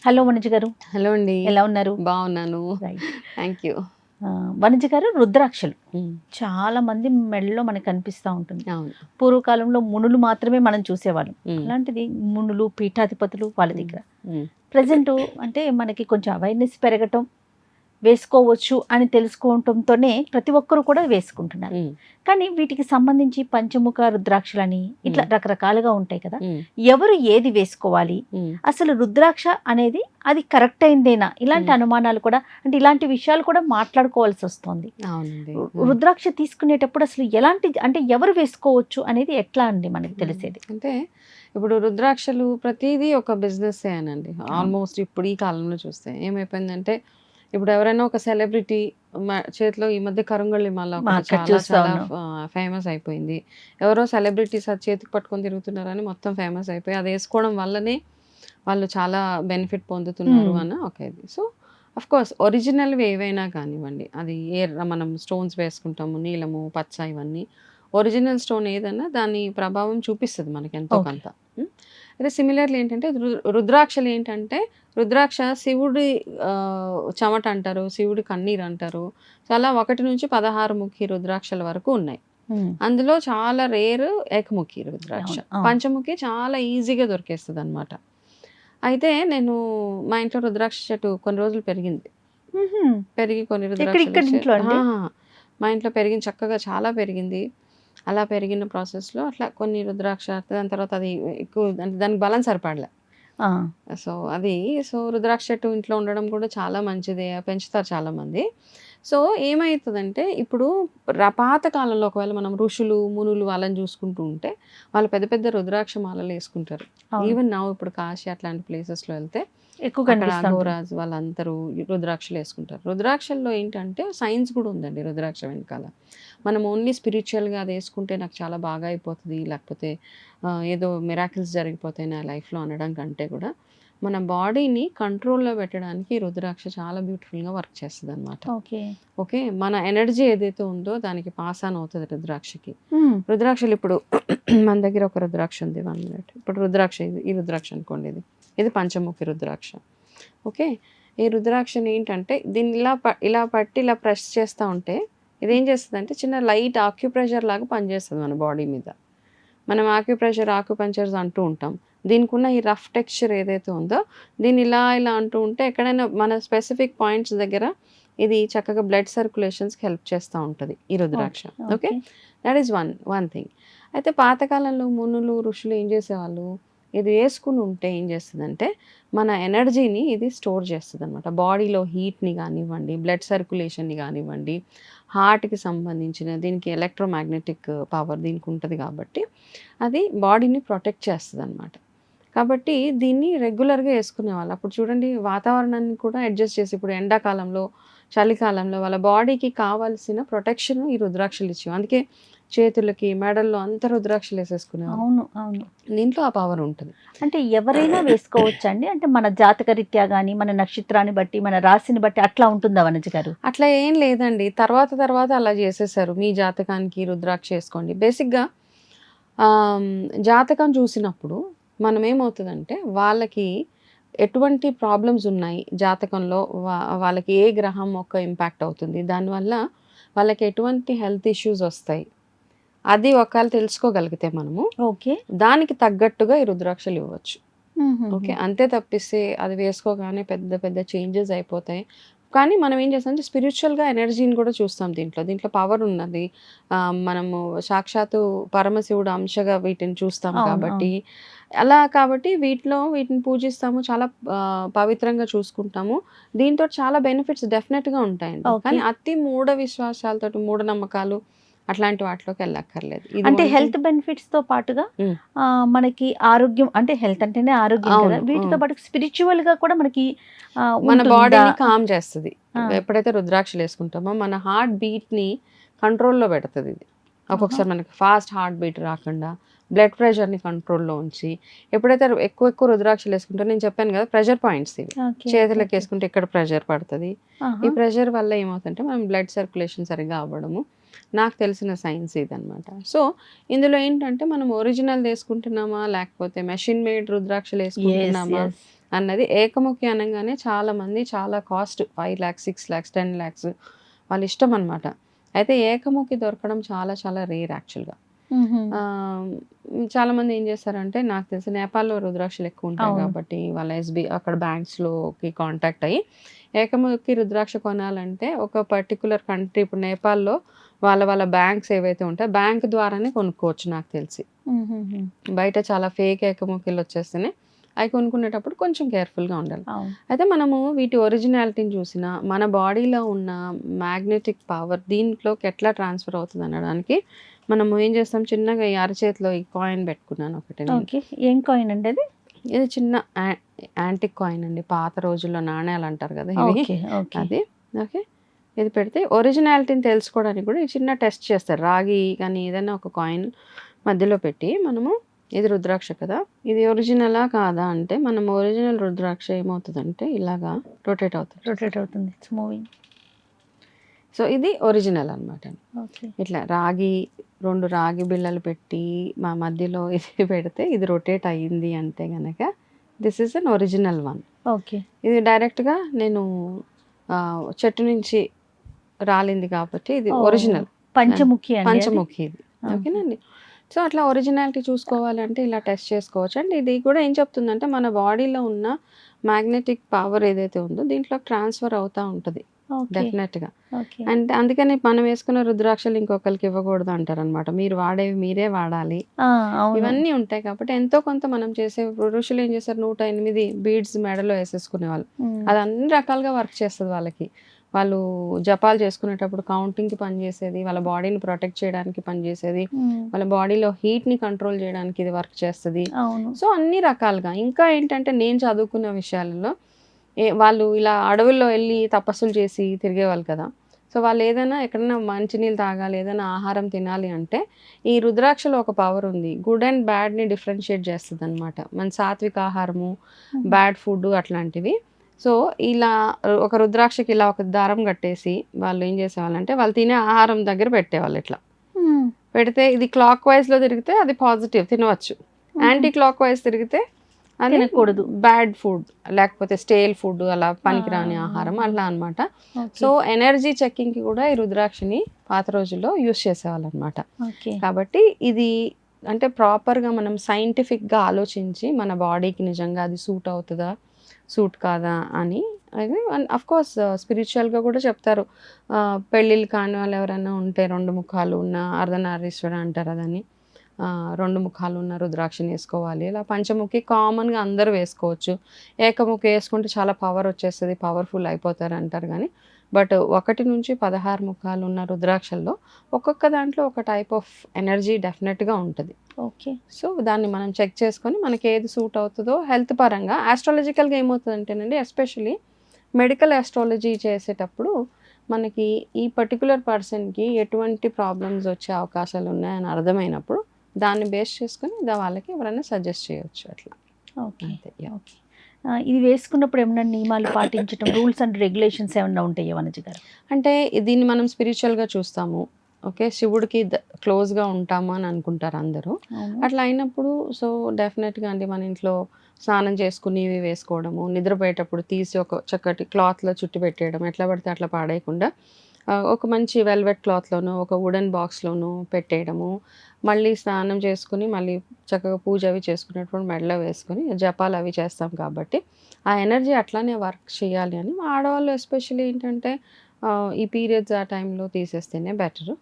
Hello Vanaja గారు, hello అండి. ఎలా ఉన్నారు? బాగున్నాను. రైట్. Thank you. వనజ గారు, రుద్రాక్షలు చాలా మంది మెడలో మనకు కనిపిస్తూ ఉంటుంది. అవును. పూర్వకాలంలో మునులు మాత్రమే మనం చూసేవాళ్ళం. మ్మ్. అలాంటిది మునులు, పీఠాధిపతులు వాళ్ళ దగ్గర మ్మ్. ప్రజెంట్ అంటే మనకి కొంచెం అవేర్నెస్ పెరగటం, వేసుకోవచ్చు అని తెలుసుకోవటంతోనే ప్రతి ఒక్కరు కూడా వేసుకుంటున్నారు. మ్మ్. కానీ వీటికి సంబంధించి పంచముఖ రుద్రాక్షలని ఇట్లా రకరకాలుగా ఉంటాయి కదా. మ్మ్. ఎవరు ఏది వేసుకోవాలి, మ్మ్. అసలు రుద్రాక్ష అనేది అది కరెక్ట్ అయిందేనా, ఇలాంటి అనుమానాలు కూడా, అంటే ఇలాంటి విషయాలు కూడా మాట్లాడుకోవాల్సి వస్తుంది. అవునండి. రుద్రాక్ష తీసుకునేటప్పుడు అసలు ఎలాంటి, అంటే ఎవరు వేసుకోవచ్చు అనేది ఎట్లా అండి మనకి తెలిసేది? అంటే ఇప్పుడు రుద్రాక్షలు ప్రతిదీ ఒక బిజినెస్ అనండి. ఆల్మోస్ట్ ఇప్పుడు ఈ కాలంలో చూస్తే ఏమైపోయిందంటే, ఇప్పుడు ఎవరైనా ఒక సెలబ్రిటీ చేతిలో ఈ మధ్య కరుంగళ్ళి మాల చాలా చాలా ఫేమస్ అయిపోయింది. ఎవరో సెలబ్రిటీస్ అది చేతికి పట్టుకొని తిరుగుతున్నారని మొత్తం ఫేమస్ అయిపోయి అది వేసుకోవడం వల్లనే వాళ్ళు చాలా బెనిఫిట్ పొందుతున్నారు అన్న ఒక ఇది. సో అఫ్ కోర్స్ ఒరిజినల్వి ఏవైనా కానివ్వండి, అది మనం స్టోన్స్ వేసుకుంటాము, నీలము, పచ్చ, ఇవన్నీ ఒరిజినల్ స్టోన్ ఏదన్నా దాని ప్రభావం చూపిస్తుంది మనకి ఎంతో కొంత. అయితే సిమిలర్లీ ఏంటంటే రుద్రాక్షలు ఏంటంటే, రుద్రాక్ష శివుడి చెమట అంటారు, శివుడి కన్నీరు అంటారు. సో అలా 1 నుంచి 16 ముఖి రుద్రాక్షల వరకు ఉన్నాయి. అందులో చాలా రేర్ ఏకముఖి రుద్రాక్ష. పంచముఖి చాలా ఈజీగా దొరికేస్తుంది అనమాట. అయితే నేను మా ఇంట్లో రుద్రాక్ష చెట్టు కొన్ని రోజులు పెరిగింది. పెరిగి కొన్ని రుద్రాక్ష మా ఇంట్లో పెరిగింది, చక్కగా చాలా పెరిగింది. అలా పెరిగిన ప్రాసెస్లో అట్లా కొన్ని రుద్రాక్ష, దాని తర్వాత అది ఎక్కువ అంటే దానికి బలం సరిపడలే. సో రుద్రాక్ష చెట్టు ఇంట్లో ఉండడం కూడా చాలా మంచిదే, పెంచుతారు చాలామంది. సో ఏమవుతుందంటే, ఇప్పుడు పాత కాలంలో ఒకవేళ మనం ఋషులు, మునులు వాళ్ళని చూసుకుంటూ ఉంటే వాళ్ళు పెద్ద పెద్ద రుద్రాక్ష మాలలు వేసుకుంటారు. ఈవెన్ నా ఇప్పుడు కాశీ అట్లాంటి ప్లేసెస్లో వెళ్తే ఎక్కువ గోరాజు వాళ్ళందరూ రుద్రాక్షలు వేసుకుంటారు. రుద్రాక్షల్లో ఏంటంటే సైన్స్ కూడా ఉందండి రుద్రాక్ష వెనకాల. మనం ఓన్లీ స్పిరిచువల్గా అది వేసుకుంటే నాకు చాలా బాగా అయిపోతుంది, లేకపోతే ఏదో మిరాకిల్స్ జరిగిపోతాయి నా లైఫ్లో అనడం కంటే కూడా మన బాడీని కంట్రోల్లో పెట్టడానికి రుద్రాక్ష చాలా బ్యూటిఫుల్గా వర్క్ చేస్తుంది అనమాట. ఓకే, మన ఎనర్జీ ఏదైతే ఉందో దానికి పాస్ ఆన్ అవుతుంది రుద్రాక్షకి. రుద్రాక్షలు ఇప్పుడు మన దగ్గర ఒక రుద్రాక్ష ఉంది, 1 minute. ఇప్పుడు రుద్రాక్ష ఈ రుద్రాక్ష అనుకోండి, ఇది పంచముఖి రుద్రాక్ష. ఓకే, ఈ రుద్రాక్షని ఏంటంటే దీన్ని ఇలా పట్టి ఇలా ప్రెస్ చేస్తూ ఉంటే ఇదేం చేస్తుంది అంటే చిన్న లైట్ ఆక్యుప్రెషర్ లాగా పనిచేస్తుంది మన బాడీ మీద. మనం ఆక్యుపంచర్స్ అంటూ ఉంటాం. దీనికి ఉన్న ఈ రఫ్ టెక్స్చర్ ఏదైతే ఉందో దీన్ని ఇలా అంటూ ఉంటే ఎక్కడైనా మన స్పెసిఫిక్ పాయింట్స్ దగ్గర ఇది చక్కగా బ్లడ్ సర్క్యులేషన్స్కి హెల్ప్ చేస్తూ ఉంటుంది ఈ రుద్రాక్ష. Okay, that is one thing. అయితే పాతకాలంలో మునులు, ఋషులు ఏం చేసేవాళ్ళు, ఇది వేసుకుని ఉంటే ఏం చేస్తుందంటే మన ఎనర్జీని ఇది స్టోర్ చేస్తుంది అనమాట. బాడీలో హీట్ని కానివ్వండి, బ్లడ్ సర్క్యులేషన్ని కానివ్వండి, హార్ట్కి సంబంధించిన దీనికి ఎలక్ట్రోమాగ్నెటిక్ పవర్ దీనికి ఉంటుంది కాబట్టి అది బాడీని ప్రొటెక్ట్ చేస్తుంది అనమాట. కాబట్టి దీన్ని రెగ్యులర్గా వేసుకునేవాళ్ళు. అప్పుడు చూడండి వాతావరణాన్ని కూడా అడ్జస్ట్ చేసి, ఇప్పుడు ఎండాకాలంలో, చలికాలంలో వాళ్ళ బాడీకి కావాల్సిన ప్రొటెక్షన్ ఈ రుద్రాక్షలు ఇచ్చేవి. అందుకే చేతులకి, మెడల్లో అంతా రుద్రాక్షలు వేసేసుకునేవాళ్ళు. అవును, దీంట్లో ఆ పవర్ ఉంటుంది. అంటే ఎవరైనా వేసుకోవచ్చు అండి? అంటే మన జాతక రీత్యా కానీ, మన నక్షత్రాన్ని బట్టి, మన రాశిని బట్టి అట్లా ఉంటుందా వనజ గారు? అట్లా ఏం లేదండి. తర్వాత అలా చేసేసారు. మీ జాతకానికి రుద్రాక్ష వేసుకోండి. బేసిక్గా జాతకం చూసినప్పుడు మనం ఏమవుతుందంటే వాళ్ళకి ఎటువంటి ప్రాబ్లమ్స్ ఉన్నాయి జాతకంలో, వాళ్ళకి ఏ గ్రహం ఒక ఇంపాక్ట్ అవుతుంది, దానివల్ల వాళ్ళకి ఎటువంటి హెల్త్ ఇష్యూస్ వస్తాయి, అది ఒకవేళ తెలుసుకోగలిగితే మనము ఓకే దానికి తగ్గట్టుగా ఈ రుద్రాక్షలు ఇవ్వచ్చు. ఓకే, అంతే తప్పిస్తే అది వేసుకోగానే పెద్ద పెద్ద చేంజెస్ అయిపోతాయి. కానీ మనం ఏం చేస్తామంటే స్పిరిచువల్గా ఎనర్జీని కూడా చూస్తాం. దీంట్లో పవర్ ఉన్నది. మనము సాక్షాత్తు పరమశివుడు అంశగా వీటిని చూస్తాం కాబట్టి కాబట్టి వీటిని పూజిస్తాము, చాలా పవిత్రంగా చూసుకుంటాము. దీంతో చాలా బెనిఫిట్స్ డెఫినెట్గా ఉంటాయండి. కానీ అతి మూఢ విశ్వాసాలతో, మూఢనమ్మకాలు అట్లాంటి వాటిలోకి వెళ్ళక్కర్లేదు. అంటే హెల్త్ బెనిఫిట్స్ తో పాటుగా మనకి ఆరోగ్యం, అంటే హెల్త్ అంటేనే ఆరోగ్యం కదా, వీటితో పాటు స్పిరిచువల్ గా కూడా మనకి మన బాడీని కామ్ చేస్తుంది. ఎప్పుడైతే రుద్రాక్షలు వేసుకుంటామో మన హార్ట్ బీట్ ని కంట్రోల్లో పెడుతుంది. ఇది ఒక్కొక్కసారి మనకి ఫాస్ట్ హార్ట్ బీట్ రాకుండా బ్లడ్ ప్రెషర్ని కంట్రోల్లో ఉంచి, ఎప్పుడైతే ఎక్కువ రుద్రాక్షలు వేసుకుంటే, నేను చెప్పాను కదా ప్రెషర్ పాయింట్స్ ఇవి, చేతులకు వేసుకుంటే ఇక్కడ ప్రెషర్ పడుతుంది. ఈ ప్రెషర్ వల్ల ఏమవుతుందంటే మనం బ్లడ్ సర్క్యులేషన్ సరిగ్గా అవ్వడము, నాకు తెలిసిన సైన్స్ ఇదనమాట. సో ఇందులో ఏంటంటే మనం ఒరిజినల్ వేసుకుంటున్నామా, లేకపోతే మెషిన్ మేడ్ రుద్రాక్షలు వేసుకుంటున్నామా అన్నది ఏకముఖి అనగానే చాలా మంది చాలా కాస్ట్ 5 lakhs 6 lakhs 10 lakhs వాళ్ళ ఇష్టం అనమాట. అయితే ఏకముఖి దొరకడం చాలా చాలా రేర్ యాక్చువల్గా. చాలా మంది ఏం చేస్తారంటే నాకు తెలిసి నేపాల్లో రుద్రాక్షలు ఎక్కువ ఉంటాయి అవును. కాబట్టి వాళ్ళ అక్కడ బ్యాంక్స్లోకి కాంటాక్ట్ అయ్యి ఏకముఖి రుద్రాక్ష కొనాలంటే ఒక పర్టికులర్ కంట్రీ, ఇప్పుడు నేపాల్లో వాళ్ళ బ్యాంక్స్ ఏవైతే ఉంటాయో బ్యాంక్ ద్వారానే కొనుక్కోవచ్చు నాకు తెలిసి. బయట చాలా ఫేక్ ఏకముఖిలు వచ్చేస్తేనే అవి కొనుక్కునేటప్పుడు కొంచెం కేర్ఫుల్గా ఉండాలి. అవును. అయితే మనము వీటి ఒరిజినాలిటీని చూసినా మన బాడీలో ఉన్న మ్యాగ్నెటిక్ పవర్ దీంట్లోకి ఎట్లా ట్రాన్స్ఫర్ అవుతుంది అనడానికి మనము ఏం చేస్తాం, చిన్నగా ఈ అరచేతిలో ఈ కాయిన్ పెట్టుకున్నాను ఒకటి నేను. ఓకే, ఏం కాయిన్ అండి అది? ఇది చిన్న యాంటిక్ కాయిన్ అండి, పాత రోజుల్లో నాణ్యాలు అంటారు కదా ఇవి, ఓకే ఓకే అది. ఓకే, ఇది పెడితే ఒరిజినాలిటీని తెలుసుకోవడానికి కూడా ఈ చిన్న టెస్ట్ చేస్తారు. రాగి కానీ ఏదైనా ఒక కాయిన్ మధ్యలో పెట్టి మనము ఇది రుద్రాక్ష కదా, ఇది ఒరిజినలా కాదా అంటే మనం ఒరిజినల్ రుద్రాక్ష ఏమవుతుందంటే ఇలాగా రొటేట్ అవుతుంది. రొటేట్ అవుతుంది, ఇట్స్ మూవింగ్. సో ఇది ఒరిజినల్ అనమాట. ఓకే ఇట్లా రెండు రాగి బిళ్ళలు పెట్టి మా మధ్యలో ఇది పెడితే ఇది రొటేట్ అయ్యింది అంటే గనక this is an original one. Okay, ఇది డైరెక్ట్గా నేను చెట్టు నుంచి రాలింది కాబట్టి ఇది ఒరిజినల్ పంచముఖి అండి అది? పంచముఖి ఇది. ఓకేనండి. సో అట్లా ఒరిజినాలిటీ చూసుకోవాలంటే ఇలా టెస్ట్ చేసుకోవచ్చు. అండ్ ఇది కూడా ఏం చెప్తుందంటే మన బాడీలో ఉన్న మ్యాగ్నెటిక్ పవర్ ఏదైతే ఉందో దీంట్లో ట్రాన్స్ఫర్ అవుతూ ఉంటుంది ఓకే డెఫినెట్గా. ఓకే అండ్ అందుకని మనం వేసుకున్న రుద్రాక్షలు ఇంకొకరికి ఇవ్వకూడదు అంటారు అనమాట. మీరు వాడేవి మీరే వాడాలి, అవును. ఇవన్నీ ఉంటాయి కాబట్టి ఎంతో కొంత మనం చేసే. ఋషులు ఏం చేస్తారు, 108 బీడ్స్ మెడలో వేసేసుకునే వాళ్ళు. అది అన్ని రకాలుగా వర్క్ చేస్తుంది వాళ్ళకి. వాళ్ళు జపాలు చేసుకునేటప్పుడు కౌంటింగ్కి పనిచేసేది, వాళ్ళ బాడీని ప్రొటెక్ట్ చేయడానికి పనిచేసేది, వాళ్ళ బాడీలో హీట్ని కంట్రోల్ చేయడానికి ఇది వర్క్ చేస్తుంది. అవును. సో అన్ని రకాలుగా. ఇంకా ఏంటంటే నేను చదువుకున్న విషయాలలో వాళ్ళు ఇలా అడవుల్లో వెళ్ళి తపస్సులు చేసి తిరిగేవాళ్ళు కదా. సో వాళ్ళు ఏదైనా ఎక్కడైనా మంచినీళ్ళు తాగాలి, ఏదైనా ఆహారం తినాలి అంటే ఈ రుద్రాక్షలో ఒక పవర్ ఉంది, గుడ్ అండ్ బ్యాడ్ని డిఫరెన్షియేట్ చేస్తుంది అనమాట. మన సాత్విక ఆహారము, బ్యాడ్ ఫుడ్ అట్లాంటివి. సో ఇలా ఒక రుద్రాక్షకి ఇలా ఒక దారం కట్టేసి వాళ్ళు ఏం చేసేవాళ్ళంటే వాళ్ళు తినే ఆహారం దగ్గర పెట్టేవాళ్ళు. ఇట్లా పెడితే ఇది క్లాక్ వైజ్లో తిరిగితే అది పాజిటివ్ తినవచ్చు, యాంటీ క్లాక్ వైజ్ తిరిగితే అది తినకూడదు, బ్యాడ్ ఫుడ్ లేకపోతే స్టేల్ ఫుడ్, అలా పనికిరాని ఆహారం అట్లా అనమాట. సో ఎనర్జీ చెక్కింగ్కి కూడా ఈ రుద్రాక్షని పాత రోజుల్లో యూస్ చేసేవాళ్ళు అనమాట. కాబట్టి ఇది అంటే ప్రాపర్గా మనం సైంటిఫిక్గా ఆలోచించి మన బాడీకి నిజంగా అది సూట్ అవుతుందా సూట్ కాదా అని. అది అఫ్కోర్స్ స్పిరిచువల్గా కూడా చెప్తారు. పెళ్ళిళ్ళు కాని వాళ్ళు ఎవరైనా ఉంటే 2 ముఖాలు ఉన్న అర్ధనారీశ్వర అంటారు అదని, 2 ముఖాలు ఉన్న రుద్రాక్షని వేసుకోవాలి. ఇలా పంచముఖి కామన్గా అందరూ వేసుకోవచ్చు. ఏకముఖి వేసుకుంటే చాలా పవర్ వచ్చేస్తుంది, పవర్ఫుల్ అయిపోతారు అంటారు. కానీ బట్ 1 నుంచి 16 ముఖాలు ఉన్న రుద్రాక్షల్లో ఒక్కొక్క దాంట్లో ఒక టైప్ ఆఫ్ ఎనర్జీ డెఫినెట్గా ఉంటుంది. ఓకే, సో దాన్ని మనం చెక్ చేసుకొని మనకి ఏది సూట్ అవుతుందో హెల్త్ పరంగా. ఆస్ట్రాలజికల్గా ఏమవుతుందంటేనండి, ఎస్పెషలీ మెడికల్ ఆస్ట్రాలజీ చేసేటప్పుడు మనకి ఈ పర్టికులర్ పర్సన్కి ఎటువంటి ప్రాబ్లమ్స్ వచ్చే అవకాశాలు ఉన్నాయని అర్థమైనప్పుడు దాన్ని బేస్ చేసుకొని వాళ్ళకి ఎవరైనా సజెస్ట్ చేయొచ్చు అట్లా. Okay okay. ఇది వేసుకున్నప్పుడు ఏమైనా నియమాలు పాటించడం, రూల్స్ అండ్ రెగ్యులేషన్స్ ఏమైనా ఉంటాయి వనజ గారు? అంటే దీన్ని మనం స్పిరిచువల్గా చూస్తాము. ఓకే, శివుడికి క్లోజ్గా ఉంటాము అని అనుకుంటారు అందరూ. అట్లా అయినప్పుడు సో డెఫినెట్గా అండి మన ఇంట్లో స్నానం చేసుకుని ఇవి వేసుకోవడము, నిద్రపోయేటప్పుడు తీసి ఒక చక్కటి క్లాత్లో చుట్టి పెట్టేయడం, ఎట్లా పడితే అట్లా పాడేయకుండా ఒక మంచి వెల్వెట్ క్లాత్లోనూ ఒక వుడెన్ బాక్స్లోనూ పెట్టేయడము, మళ్ళీ స్నానం చేసుకుని మళ్ళీ చక్కగా పూజ అవి చేసుకునేటప్పుడు మెడలో వేసుకొని జపాలు అవి చేస్తాం కాబట్టి ఆ ఎనర్జీ అట్లానే వర్క్ చేయాలి అని. ఆడవాళ్ళు ఎస్పెషల్లీ ఏంటంటే ఈ పీరియడ్స్ ఆ టైంలో తీసేస్తేనే బెటరు.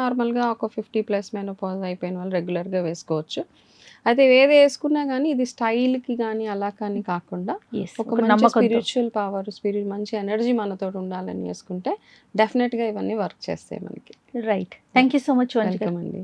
నార్మల్గా ఒక 50+ మెనోపాజ్ అయిపోయిన వాళ్ళు రెగ్యులర్గా వేసుకోవచ్చు. అయితే ఏది వేసుకున్నా కానీ ఇది స్టైల్కి కానీ అలా కానీ కాకుండా ఒక మంచి స్పిరిచువల్ పవర్, మంచి ఎనర్జీ మనతో ఉండాలని వేసుకుంటే డెఫినెట్గా ఇవన్నీ వర్క్ చేస్తాయి మనకి. Right, thank you so much. Welcome అండి.